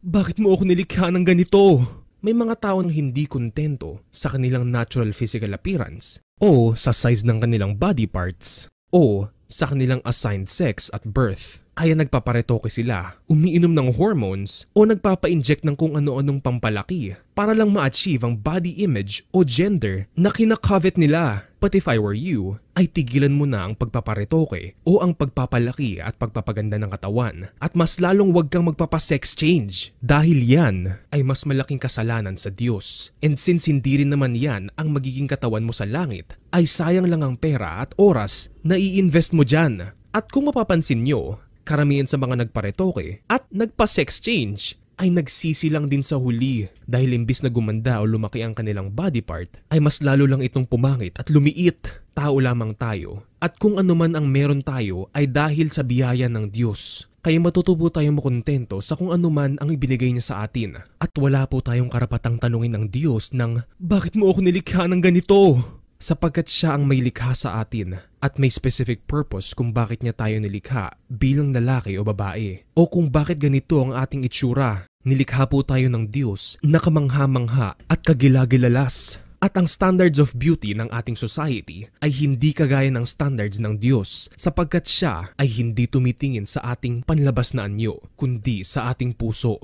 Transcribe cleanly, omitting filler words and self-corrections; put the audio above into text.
Bakit mo ako nilikha ng ganito? May mga taong hindi kontento sa kanilang natural physical appearance o sa size ng kanilang body parts o sa kanilang assigned sex at birth. Kaya nagpaparetoke sila, umiinom ng hormones o nagpapa-inject ng kung ano-anong pampalaki para lang ma-achieve ang body image o gender na kinakovet nila. But if I were you, ay tigilan mo na ang pagpaparetoke o ang pagpapalaki at pagpapaganda ng katawan at mas lalong wag kang magpapa-sex change dahil yan ay mas malaking kasalanan sa Diyos. And since hindi rin naman yan ang magiging katawan mo sa langit, ay sayang lang ang pera at oras na i-invest mo dyan. At kung mapapansin nyo, karamihan sa mga nagparetoke at nagpa-sex change ay nagsisi lang din sa huli dahil imbis na gumanda o lumaki ang kanilang body part ay mas lalo lang itong pumangit at lumiit. Tao lamang tayo at kung ano man ang meron tayo ay dahil sa biyaya ng Diyos. Kaya matutupo tayong makontento sa kung ano man ang ibinigay niya sa atin at wala po tayong karapatang tanungin ng Diyos ng bakit mo ako nilikha ng ganito? Sapagkat siya ang may likha sa atin at may specific purpose kung bakit niya tayo nilikha bilang lalaki o babae o kung bakit ganito ang ating itsura. Nilikha po tayo ng Diyos na kamangha-mangha at kagilagilalas. At ang standards of beauty ng ating society ay hindi kagaya ng standards ng Diyos sapagkat siya ay hindi tumitingin sa ating panlabas na anyo kundi sa ating puso.